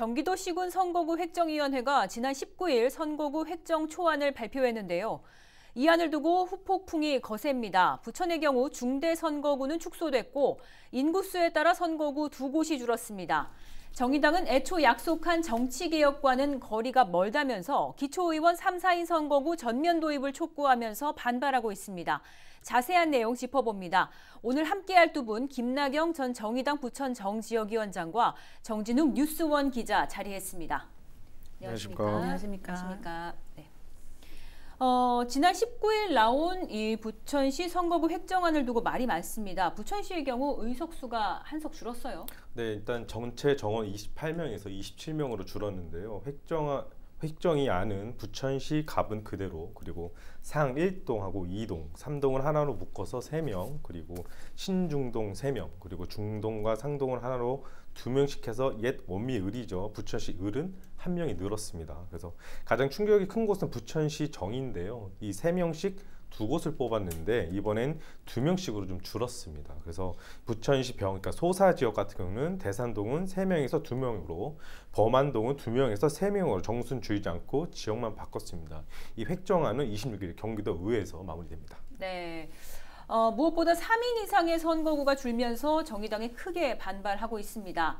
경기도시군 선거구 획정위원회가 지난 19일 선거구 획정 초안을 발표했는데요. 이 안을 두고 후폭풍이 거셉니다. 부천의 경우 중대 선거구는 축소됐고 인구수에 따라 선거구 2곳이 줄었습니다. 정의당은 애초 약속한 정치개혁과는 거리가 멀다면서 기초의원 3, 4인 선거구 전면 도입을 촉구하면서 반발하고 있습니다. 자세한 내용 짚어봅니다. 오늘 함께할 두 분, 김나경 전 정의당 부천 정지역위원장과 정진욱 뉴스원 기자 자리했습니다. 안녕하십니까. 안녕하십니까. 네. 지난 19일 나온 이 부천시 선거구 획정안을 두고 말이 많습니다. 부천시의 경우 의석수가 한 석 줄었어요. 네, 일단 전체 정원 28명에서 27명으로 줄었는데요. 획정이 안은 부천시 갑은 그대로, 그리고 상 1동하고 2동, 3동을 하나로 묶어서 3명, 그리고 신중동 3명, 그리고 중동과 상동을 하나로 2명씩 해서 옛 원미을이죠. 부천시 을은 1명이 늘었습니다. 그래서 가장 충격이 큰 곳은 부천시 정인데요. 이 3명씩 2곳을 뽑았는데 이번엔 2명씩으로 좀 줄었습니다. 그래서 부천시 그러니까 소사 지역 같은 경우는 대산동은 3명에서 2명으로, 범안동은 2명에서 3명으로 정순 줄이지 않고 지역만 바꿨습니다. 이 획정안은 26일 경기도 의회에서 마무리됩니다. 네. 무엇보다 3인 이상의 선거구가 줄면서 정의당이 크게 반발하고 있습니다.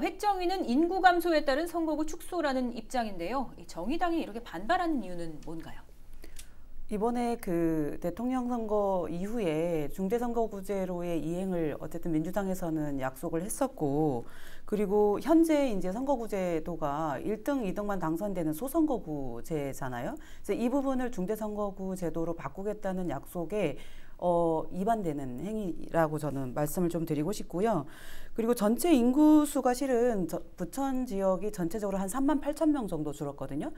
획정위는 인구 감소에 따른 선거구 축소라는 입장인데요. 이 정의당이 이렇게 반발하는 이유는 뭔가요? 이번에 그 대통령 선거 이후에 중대선거구제로의 이행을 어쨌든 민주당에서는 약속을 했었고, 그리고 현재 이제 선거구제도가 1등, 2등만 당선되는 소선거구제잖아요. 그래서 이 부분을 중대선거구제도로 바꾸겠다는 약속에 위반되는 행위라고 저는 말씀을 좀 드리고 싶고요. 그리고 전체 인구수가 실은 부천 지역이 전체적으로 한 38,000명 정도 줄었거든요.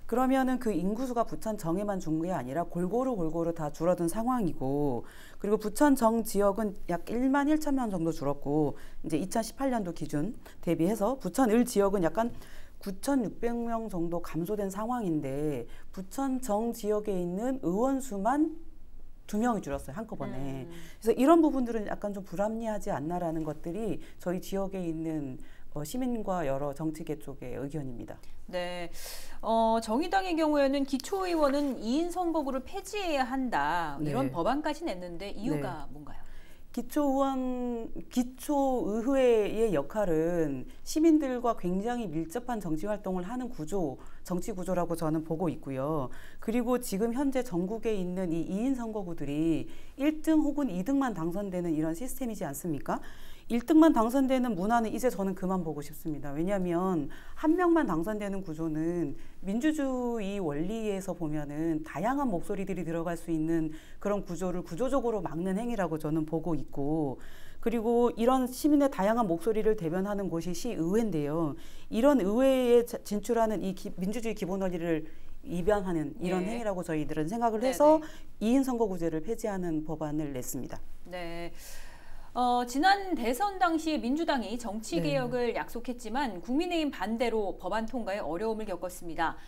그러면은 그 인구수가 부천 정에만 준 게 아니라 골고루 다 줄어든 상황이고, 그리고 부천 정 지역은 약 1만 1천 명 정도 줄었고, 이제 2018년도 기준 대비해서 부천 을 지역은 약간 9,600명 정도 감소된 상황인데, 부천 정 지역에 있는 의원 수만 2명이 줄었어요, 한꺼번에. 그래서 이런 부분들은 약간 좀 불합리하지 않나라는 것들이 저희 지역에 있는 시민과 여러 정치계 쪽의 의견입니다. 네, 정의당의 경우에는 기초의원은 2인 선거구를 폐지해야 한다, 이런 네. 법안까지 냈는데 이유가 뭔가요? 기초의회의 역할은 시민들과 굉장히 밀접한 정치 활동을 하는 정치 구조라고 저는 보고 있고요. 그리고 지금 현재 전국에 있는 이 2인 선거구들이 1등 혹은 2등만 당선되는 이런 시스템이지 않습니까? 1등만 당선되는 문화는 이제 저는 그만 보고 싶습니다. 왜냐하면 한 명만 당선되는 구조는 민주주의 원리에서 보면은 다양한 목소리들이 들어갈 수 있는 그런 구조를 구조적으로 막는 행위라고 저는 보고 있고, 그리고 이런 시민의 다양한 목소리를 대변하는 곳이 시의회인데요. 이런 의회에 진출하는 이 민주주의 기본 원리를 위반하는 이런 행위라고 저희들은 생각을 해서 2인 선거구제를 폐지하는 법안을 냈습니다. 네. 지난 대선 당시에 민주당이 정치개혁을 약속했지만 국민의힘 반대로 법안 통과에 어려움을 겪었습니다.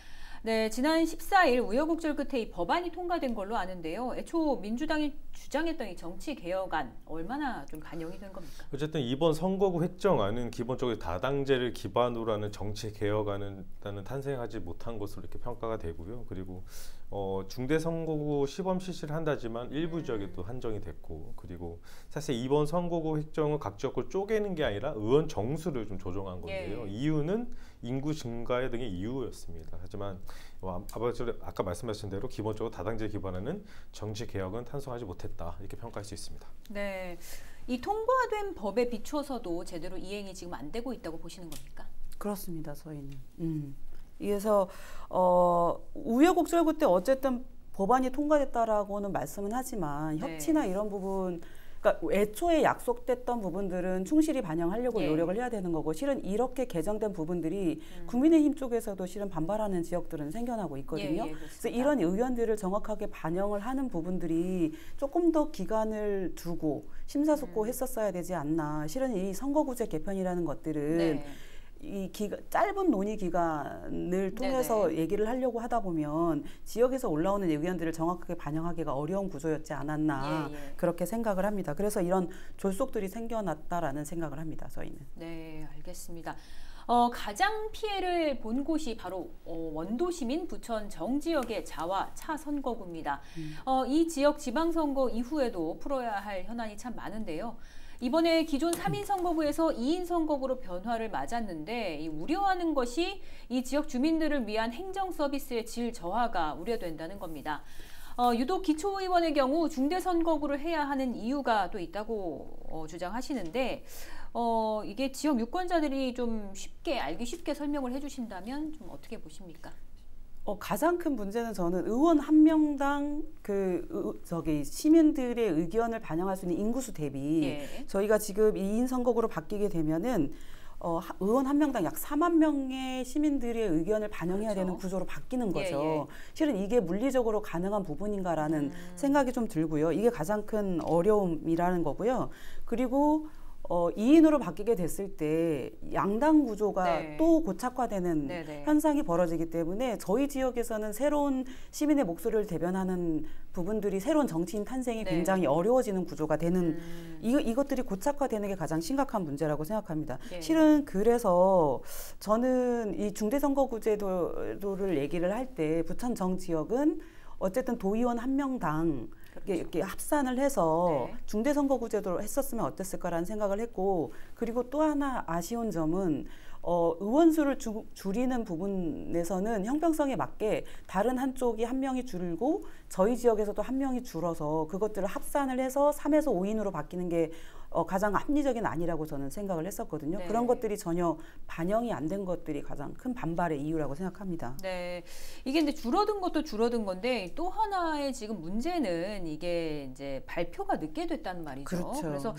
네, 지난 14일 우여곡절 끝에 이 법안이 통과된 걸로 아는데요. 애초 민주당이 주장했던 이 정치개혁안 얼마나 좀 반영이 된 겁니까? 어쨌든 이번 선거구 획정안은 기본적으로 다당제를 기반으로 하는 정치개혁안은 탄생하지 못한 것으로 이렇게 평가가 되고요. 그리고 중대선거구 시범 실시를 한다지만 일부 지역에 또 한정이 됐고, 그리고 사실 이번 선거구 획정은 각 지역을 쪼개는 게 아니라 의원 정수를 좀 조정한 건데요. 이유는 인구 증가 등의 이유였습니다. 하지만 아까 말씀하신 대로 기본적으로 다당제 기반하는 정치개혁은 탄생하지 못했다, 이렇게 평가할 수 있습니다. 네, 이 통과된 법에 비춰서도 제대로 이행이 지금 안 되고 있다고 보시는 겁니까? 그렇습니다, 저희는. 그래서 우여곡절 끝에 어쨌든 법안이 통과됐다라고는 말씀은 하지만 협치나 이런 부분, 그러니까 애초에 약속됐던 부분들은 충실히 반영하려고 노력을 해야 되는 거고, 실은 이렇게 개정된 부분들이 국민의힘 쪽에서도 실은 반발하는 지역들은 생겨나고 있거든요. 그래서 이런 의견들을 정확하게 반영을 하는 부분들이 조금 더 기간을 두고 심사숙고했었어야 되지 않나. 실은 이 선거구제 개편이라는 것들은 짧은 논의 기간을 통해서 얘기를 하려고 하다 보면 지역에서 올라오는 의견들을 정확하게 반영하기가 어려운 구조였지 않았나 그렇게 생각을 합니다. 그래서 이런 졸속들이 생겨났다라는 생각을 합니다, 저희는. 네, 알겠습니다. 가장 피해를 본 곳이 바로 원도시민 부천 정 지역의 자와 차 선거구입니다. 이 지역 지방선거 이후에도 풀어야 할 현안이 참 많은데요. 이번에 기존 3인 선거구에서 2인 선거구로 변화를 맞았는데 우려하는 것이 이 지역 주민들을 위한 행정 서비스의 질 저하가 우려된다는 겁니다. 유독 기초의원의 경우 중대선거구를 해야 하는 이유가 또 있다고 주장하시는데 이게 지역 유권자들이 좀 쉽게 알기 쉽게 설명을 해주신다면 좀 어떻게 보십니까? 가장 큰 문제는 저는 의원 한 명당 시민들의 의견을 반영할 수 있는 인구수 대비 예. 저희가 지금 2인 선거구로 바뀌게 되면은 의원 한 명당 약 4만 명의 시민들의 의견을 반영해야 그렇죠. 되는 구조로 바뀌는 거죠. 예, 예. 실은 이게 물리적으로 가능한 부분인가라는 생각이 좀 들고요. 이게 가장 큰 어려움이라는 거고요. 그리고 2인으로 바뀌게 됐을 때 양당 구조가 네. 또 고착화되는 네네. 현상이 벌어지기 때문에 저희 지역에서는 새로운 시민의 목소리를 대변하는 부분들이 새로운 정치인 탄생이 네. 굉장히 어려워지는 구조가 되는 이것들이 고착화되는 게 가장 심각한 문제라고 생각합니다. 예. 실은 그래서 저는 이 중대선거구제도를 얘기를 할 때 부천정 지역은 어쨌든 도의원 한 명당 이렇게 합산을 해서 네. 중대선거구제도를 했었으면 어땠을까라는 생각을 했고, 그리고 또 하나 아쉬운 점은 의원수를 줄이는 부분에서는 형평성에 맞게 다른 한쪽이 한 명이 줄고 저희 지역에서도 한 명이 줄어서 그것들을 합산을 해서 3에서 5인으로 바뀌는 게 가장 합리적인 안이라고 저는 생각을 했었거든요. 네. 그런 것들이 전혀 반영이 안 된 것들이 가장 큰 반발의 이유라고 생각합니다. 네, 이게 근데 줄어든 것도 줄어든 건데 또 하나의 지금 문제는 이게 이제 발표가 늦게 됐다는 말이죠. 그렇죠. 그래서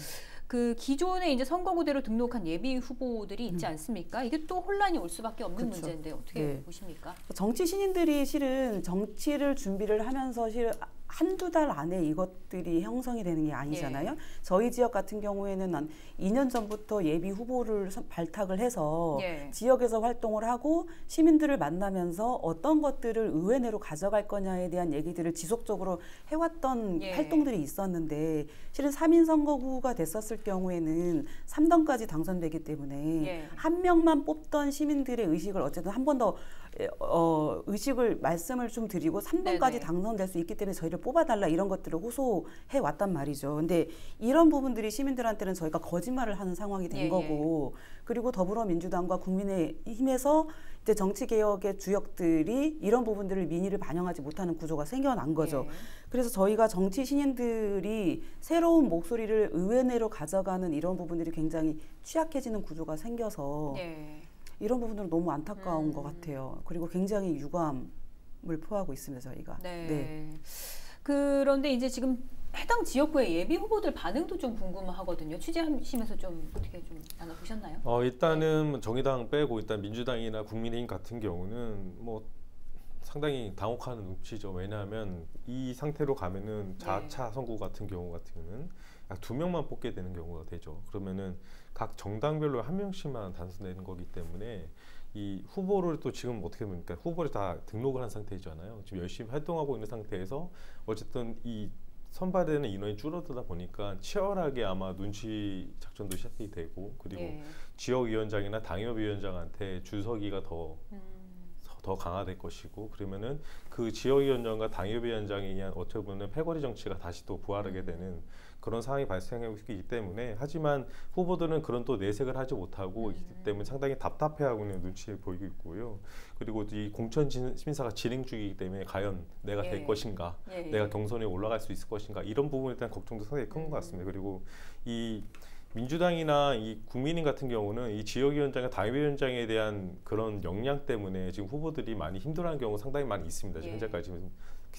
그 기존에 이제 선거구대로 등록한 예비 후보들이 있지 않습니까? 이게 또 혼란이 올 수밖에 없는 그렇죠. 문제인데 어떻게 네. 보십니까? 정치 신인들이 실은 정치를 준비를 하면서 실은 한두 달 안에 이것들이 형성이 되는 게 아니잖아요. 예. 저희 지역 같은 경우에는 한 2년 전부터 예비 후보를 발탁을 해서 예. 지역에서 활동을 하고 시민들을 만나면서 어떤 것들을 의회 내로 가져갈 거냐에 대한 얘기들을 지속적으로 해왔던 예. 활동들이 있었는데 실은 3인 선거구가 됐었을 경우에는 3등까지 당선되기 때문에 예. 한 명만 뽑던 시민들의 의식을 어쨌든 한 번 더 의식을 말씀을 좀 드리고 3등까지 네네. 당선될 수 있기 때문에 저희를 뽑아달라 이런 것들을 호소해 왔단 말이죠. 근데 이런 부분들이 시민들한테는 저희가 거짓말을 하는 상황이 된 예, 거고, 그리고 더불어민주당과 국민의힘에서 이제 정치개혁의 주역들이 이런 부분들을 민의를 반영하지 못하는 구조가 생겨난 거죠. 예. 그래서 저희가 정치 신인들이 새로운 목소리를 의회 내로 가져가는 이런 부분들이 굉장히 취약해지는 구조가 생겨서 예. 이런 부분들은 너무 안타까운 것 같아요. 그리고 굉장히 유감을 표하고 있습니다, 저희가. 네. 그런데 이제 지금 해당 지역구의 예비 후보들 반응도 좀 궁금하거든요. 취재하시면서 좀 어떻게 좀 나눠보셨나요? 일단은 정의당 빼고 일단 민주당이나 국민의힘 같은 경우는 뭐 상당히 당혹하는 눈치죠. 왜냐하면 이 상태로 가면은 자차 선거 같은 경우는 약 2명만 뽑게 되는 경우가 되죠. 그러면은 각 정당별로 한 명씩만 단순되는 거기 때문에 이 후보를 또 지금 어떻게 보니까 후보를 다 등록을 한 상태잖아요. 지금 열심히 활동하고 있는 상태에서 어쨌든 이 선발되는 인원이 줄어들다 보니까 치열하게 아마 눈치 작전도 시작이 되고, 그리고 예. 지역위원장이나 당협위원장한테 줄서기가 더 강화될 것이고, 그러면은 그 지역위원장과 당협위원장에 의한 어떻게 보면 패거리 정치가 다시 또 부활하게 되는 그런 상황이 발생하고 있기 때문에, 하지만 후보들은 그런 또 내색을 하지 못하고 있기 때문에 상당히 답답해하고 있는 눈치를 보이고 있고요. 그리고 이 공천 심사가 진행 중이기 때문에 과연 내가 될 것인가, 내가 경선에 올라갈 수 있을 것인가, 이런 부분에 대한 걱정도 상당히 큰 것 같습니다. 그리고 이 민주당이나 이 국민의힘 같은 경우는 이 지역위원장과 당협위원장에 대한 그런 역량 때문에 지금 후보들이 많이 힘들어하는 경우가 상당히 많이 있습니다. 지금 현재까지 지금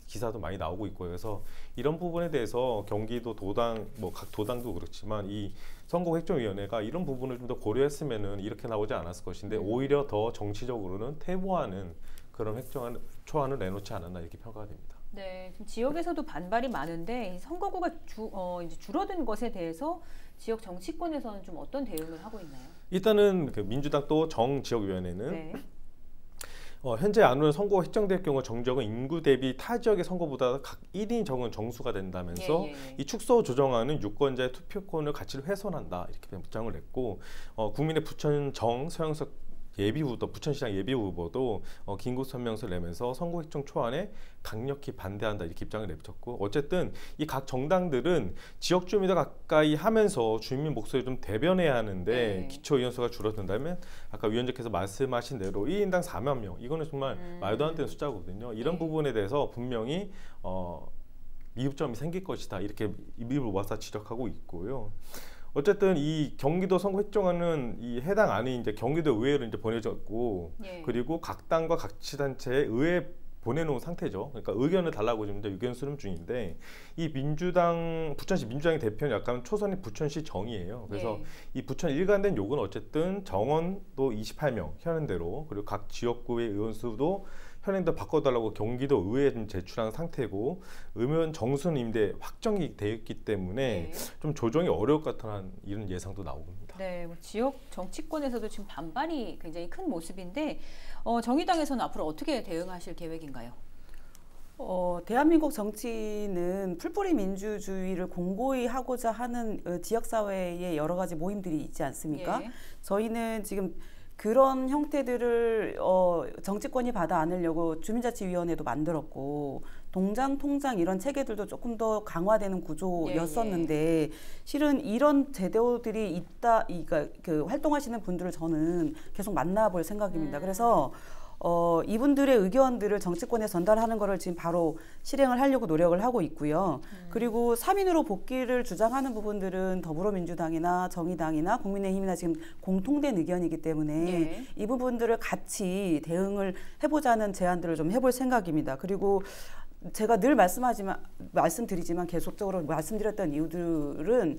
기사도 많이 나오고 있고요. 그래서 이런 부분에 대해서 경기도 도당, 뭐 각 도당도 그렇지만 이 선거획정위원회가 이런 부분을 좀 더 고려했으면은 이렇게 나오지 않았을 것인데 오히려 더 정치적으로는 퇴보하는 그런 초안을 내놓지 않았나 이렇게 평가가 됩니다. 네, 지금 지역에서도 반발이 많은데 이 선거구가 이제 줄어든 것에 대해서 지역 정치권에서는 좀 어떤 대응을 하고 있나요? 일단은 그 민주당 또 정지역위원회는 네. 현재 안으로 선거가 획정될 경우 정적은 인구 대비 타 지역의 선거보다 각 1인 적은 정수가 된다면서 이 축소 조정안은 유권자의 투표권을 가치를 훼손한다 이렇게 주장을 했고, 국민의 부천 정 서영석 예비후보, 부천시장 예비후보도 긴급성명서를 내면서 선거획정 초안에 강력히 반대한다 이렇게 입장을 내비쳤고, 어쨌든 이 각 정당들은 지역 주민과 가까이 하면서 주민 목소리를 좀 대변해야 하는데 네. 기초의원수가 줄어든다면 아까 위원장께서 말씀하신 대로 1인당 4만 명, 이거는 정말 말도 안 되는 숫자거든요. 이런 네. 부분에 대해서 분명히 미흡점이 생길 것이다 이렇게 입을 모아서 지적하고 있고요. 어쨌든 이 경기도 선거 획정안은 이 해당 안이 이제 경기도 의회로 이제 보내졌고, 예. 그리고 각 당과 각 지자체에 의회 보내놓은 상태죠. 그러니까 의견을 달라고 지금 이제 의견 수렴 중인데, 이 민주당 부천시 민주당의 대표는 약간 초선이 부천시 정이에요. 그래서 예. 이 부천 일관된 요구는 어쨌든 정원도 28명 현행대로, 그리고 각 지역구의 의원 수도 현행대로 바꿔달라고 경기도 의회에 좀 제출한 상태고, 의원 정수는 임대 확정이 되어 있기 때문에 네. 좀 조정이 어려울 것 같다는 이런 예상도 나옵니다. 네, 뭐 지역 정치권에서도 지금 반발이 굉장히 큰 모습인데 정의당에서는 앞으로 어떻게 대응하실 계획인가요? 대한민국 정치는 풀뿌리 민주주의를 공고히 하고자 하는 지역사회의 여러 가지 모임들이 있지 않습니까? 예. 저희는 지금 그런 형태들을 정치권이 받아 안으려고 주민자치위원회도 만들었고, 동장, 통장 이런 체계들도 조금 더 강화되는 구조였었는데, 실은 이런 제도들이 있다, 그 활동하시는 분들을 저는 계속 만나볼 생각입니다. 그래서 이분들의 의견들을 정치권에 전달하는 거를 지금 바로 실행을 하려고 노력을 하고 있고요. 그리고 3인으로 복귀를 주장하는 부분들은 더불어민주당이나 정의당이나 국민의힘이나 지금 공통된 의견이기 때문에 예. 이 부분들을 같이 대응을 해보자는 제안들을 좀 해볼 생각입니다. 그리고 제가 늘 말씀드리지만 계속적으로 말씀드렸던 이유들은,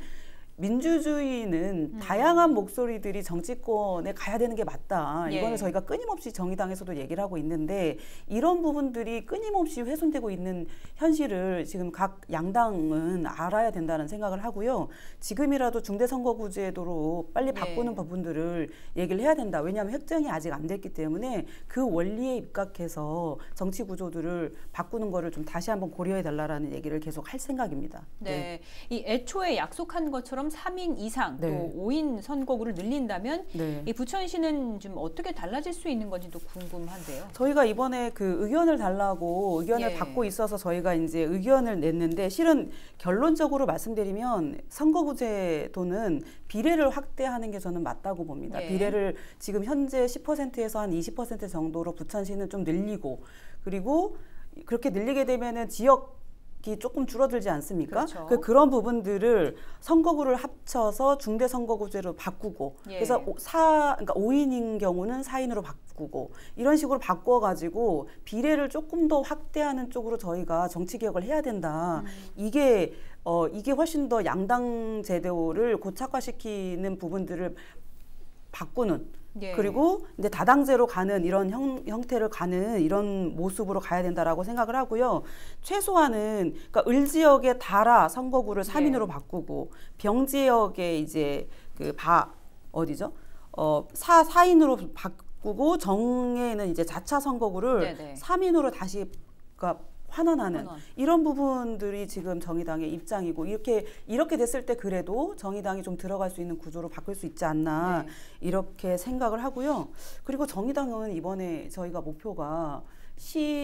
민주주의는 다양한 목소리들이 정치권에 가야 되는 게 맞다. 예. 이거는 저희가 끊임없이 정의당에서도 얘기를 하고 있는데, 이런 부분들이 끊임없이 훼손되고 있는 현실을 지금 각 양당은 알아야 된다는 생각을 하고요. 지금이라도 중대선거구제도로 빨리 바꾸는 네. 부분들을 얘기를 해야 된다. 왜냐하면 획정이 아직 안 됐기 때문에 그 원리에 입각해서 정치 구조들을 바꾸는 거를 좀 다시 한번 고려해 달라라는 얘기를 계속 할 생각입니다. 네. 이 애초에 약속한 것처럼 3인 이상 네. 또 5인 선거구를 늘린다면 네. 이 부천시는 좀 어떻게 달라질 수 있는 건지도 궁금한데요. 저희가 이번에 그 의견을 달라고 의견을 예. 받고 있어서 저희가 이제 의견을 냈는데, 실은 결론적으로 말씀드리면 선거구제도는 비례를 확대하는 게 저는 맞다고 봅니다. 예. 비례를 지금 현재 10%에서 한 20% 정도로 부천시는 좀 늘리고, 그리고 그렇게 늘리게 되면은 지역이 조금 줄어들지 않습니까? 그렇죠. 그런 부분들을 선거구를 합쳐서 중대선거구제로 바꾸고, 예. 그래서 그러니까 5인인 경우는 4인으로 바꾸고, 이런 식으로 바꿔가지고 비례를 조금 더 확대하는 쪽으로 저희가 정치개혁을 해야 된다. 이게 훨씬 더 양당 제도를 고착화시키는 부분들을 바꾸는, 예. 그리고 이제 다당제로 가는 이런 형태를 가는 이런 모습으로 가야 된다라고 생각을 하고요. 최소한은 그러니까 을 지역의 다라 선거구를 3인으로 바꾸고, 병 지역의 이제 어디죠? 4인으로 바꾸고, 정에는 이제 자차 선거구를 네네. 3인으로 다시 그러니까 환원하는 환원. 이런 부분들이 지금 정의당의 입장이고, 이렇게 됐을 때 그래도 정의당이 좀 들어갈 수 있는 구조로 바꿀 수 있지 않나, 네. 이렇게 생각을 하고요. 그리고 정의당은 이번에 저희가 목표가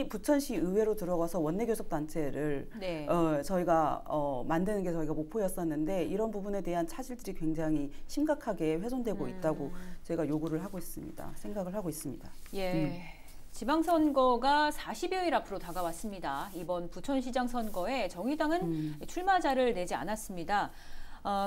부천시 의회로 들어가서 원내교섭단체를 네. 저희가 만드는 게 저희가 목표였었는데, 이런 부분에 대한 차질들이 굉장히 심각하게 훼손되고 있다고 저희가 요구를 하고 있습니다. 생각을 하고 있습니다. 예. 지방선거가 40여일 앞으로 다가왔습니다. 이번 부천시장 선거에 정의당은 출마자를 내지 않았습니다.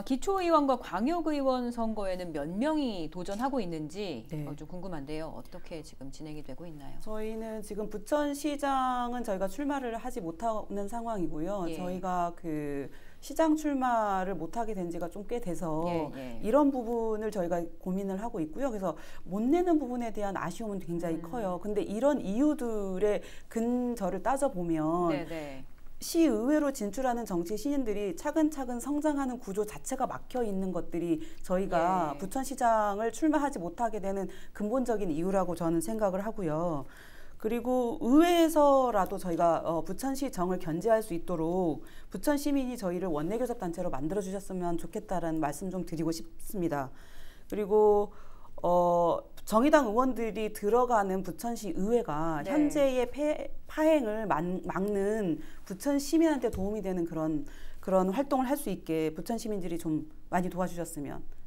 기초의원과 광역의원 선거에는 몇 명이 도전하고 있는지 네. 좀 궁금한데요. 어떻게 지금 진행이 되고 있나요? 저희는 지금 부천시장은 저희가 출마를 하지 못하는 상황이고요. 예. 저희가 그 시장 출마를 못하게 된 지가 좀 꽤 돼서 예. 이런 부분을 저희가 고민을 하고 있고요. 그래서 못 내는 부분에 대한 아쉬움은 굉장히 커요. 근데 이런 이유들의 근저를 따져보면 네네. 시의회로 진출하는 정치 신인들이 차근차근 성장하는 구조 자체가 막혀 있는 것들이 저희가 예. 부천시장을 출마하지 못하게 되는 근본적인 이유라고 저는 생각을 하고요. 그리고 의회에서라도 저희가 부천시정을 견제할 수 있도록 부천 시민이 저희를 원내교섭단체로 만들어주셨으면 좋겠다라는 말씀 좀 드리고 싶습니다. 그리고 정의당 의원들이 들어가는 부천시 의회가 네. 현재의 파행을 막는 부천 시민한테 도움이 되는 그런 활동을 할 수 있게 부천 시민들이 좀 많이 도와주셨으면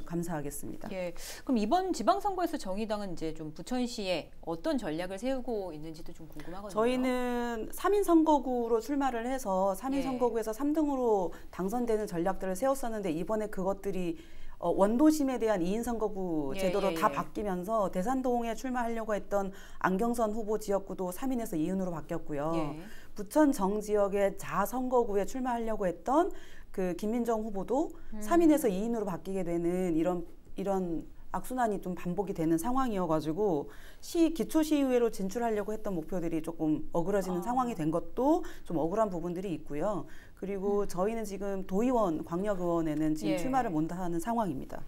감사하겠습니다. 예. 그럼 이번 지방선거에서 정의당은 이제 좀 부천시에 어떤 전략을 세우고 있는지도 좀 궁금하거든요. 저희는 3인 선거구로 출마를 해서 3인 예. 선거구에서 3등으로 당선되는 전략들을 세웠었는데 이번에 그것들이 원도심에 대한 2인 선거구 제도로 다 바뀌면서 대산동에 출마하려고 했던 안경선 후보 지역구도 3인에서 2인으로 바뀌었고요. 예. 부천 정 지역의 자선거구에 출마하려고 했던 그 김민정 후보도 3인에서 2인으로 바뀌게 되는 이런 악순환이 좀 반복이 되는 상황이어가지고 기초시의회로 진출하려고 했던 목표들이 조금 어그러지는 상황이 된 것도 좀 억울한 부분들이 있고요. 그리고 저희는 지금 도의원, 광역의원에는 지금 예. 출마를 못하는 상황입니다.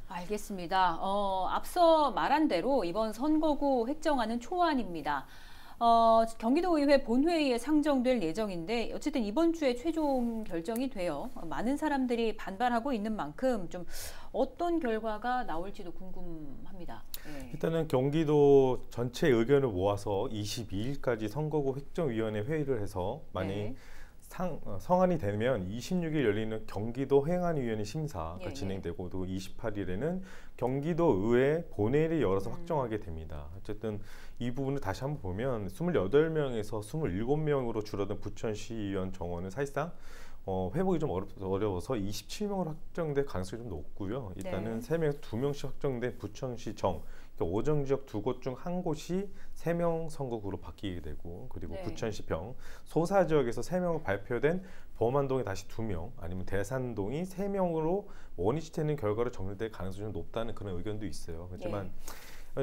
알겠습니다. 앞서 말한 대로 이번 선거구 획정안은 초안입니다. 경기도의회 본회의에 상정될 예정인데 어쨌든 이번 주에 최종 결정이 돼요. 많은 사람들이 반발하고 있는 만큼 좀 어떤 결과가 나올지도 궁금합니다. 네. 일단은 경기도 전체 의견을 모아서 22일까지 선거구 획정위원회 회의를 해서 만약 네. 성안이 되면 26일 열리는 경기도 행안위원회 심사가 예, 예. 진행되고 또 28일에는 경기도 의회 본회의를 열어서 확정하게 됩니다. 어쨌든 이 부분을 다시 한번 보면 28명에서 27명으로 줄어든 부천시의원 정원은 사실상 회복이 좀 어려워서 27명으로 확정될 가능성이 좀 높고요. 일단은 네. 3명에서 2명씩 확정된 부천시 정 오정 지역 2곳 중 한 곳이 3명 선거구로 바뀌게 되고 그리고 네. 부천시 병 소사 지역에서 3명으로 발표된 범안동에 다시 2명 아니면 대산동이 3명으로 원위치되는 결과로 정리될 가능성이 좀 높다는 그런 의견도 있어요. 하지만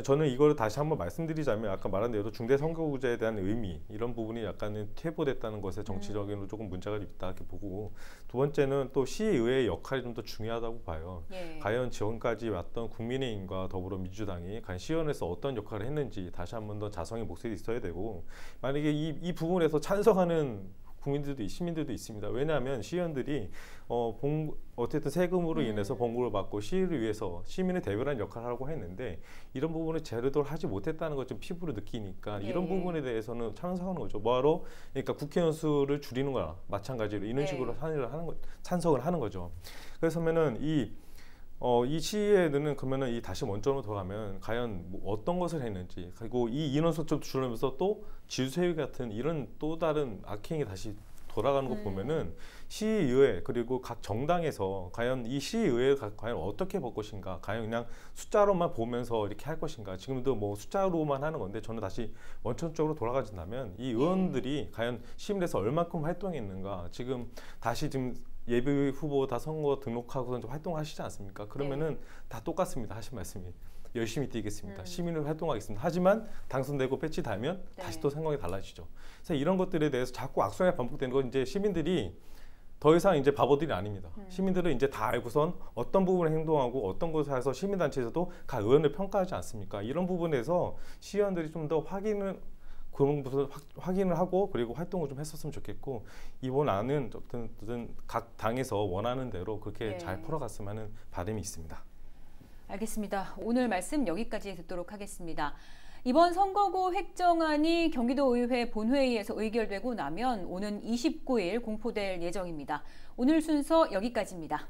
저는 이거를 다시 한번 말씀드리자면 아까 말한 대로 중대선거구제에 대한 의미 이런 부분이 약간은 퇴보됐다는 것에 정치적으로 조금 문제가 있다 이렇게 보고 두 번째는 또 시의회의 역할이 좀 더 중요하다고 봐요. 예. 과연 지금까지 왔던 국민의힘과 더불어민주당이 과연 시의원에서 어떤 역할을 했는지 다시 한번 더 자성의 목소리 있어야 되고 만약에 이 부분에서 찬성하는 시민들도 있습니다. 왜냐하면 시의원들이 어쨌든 세금으로 인해서 봉급을 받고 시의를 위해서 시민의 대변한 역할을 하고 했는데 이런 부분을 제대로 하지 못했다는 걸 좀 피부로 느끼니까 예. 이런 부분에 대해서는 찬성하는 거죠. 뭐하러? 그러니까 국회의원 수를 줄이는 거나 마찬가지로 이런 식으로 찬성을 하는 거죠. 그래서면은 이 시의회는 그러면은 다시 원점으로 돌아가면 과연 뭐 어떤 것을 했는지 그리고 이 인원수도 줄으면서 또 지주세율 같은 이런 또 다른 악행이 다시 돌아가는 거 보면은 시의회 그리고 각 정당에서 과연 이 시의회를 과연 어떻게 볼 것인가 과연 그냥 숫자로만 보면서 이렇게 할 것인가 지금도 뭐 숫자로만 하는 건데 저는 다시 원천적으로 돌아가진다면 이 의원들이 과연 시민에서 얼마큼 활동했는가 지금 예비 후보 다 선거 등록하고 활동하시지 않습니까? 그러면은 다 똑같습니다. 하신 말씀이 열심히 뛰겠습니다. 시민을 활동하겠습니다. 하지만 당선되고 배치 달면 다시 또 생각이 달라지죠. 그래서 이런 것들에 대해서 자꾸 악순환이 반복되는 건 이제 시민들이 더 이상 이제 바보들이 아닙니다. 시민들은 이제 다 알고선 어떤 부분을 행동하고 어떤 것을 해서 시민단체에서도 각 의원을 평가하지 않습니까? 이런 부분에서 시의원들이 좀 더 그런 부분 확인을 하고 그리고 활동을 좀 했었으면 좋겠고 이번 안은 어떤 각 당에서 원하는 대로 그렇게 잘 풀어갔으면 하는 바람이 있습니다. 알겠습니다. 오늘 말씀 여기까지 듣도록 하겠습니다. 이번 선거구 획정안이 경기도의회 본회의에서 의결되고 나면 오는 29일 공포될 예정입니다. 오늘 순서 여기까지입니다.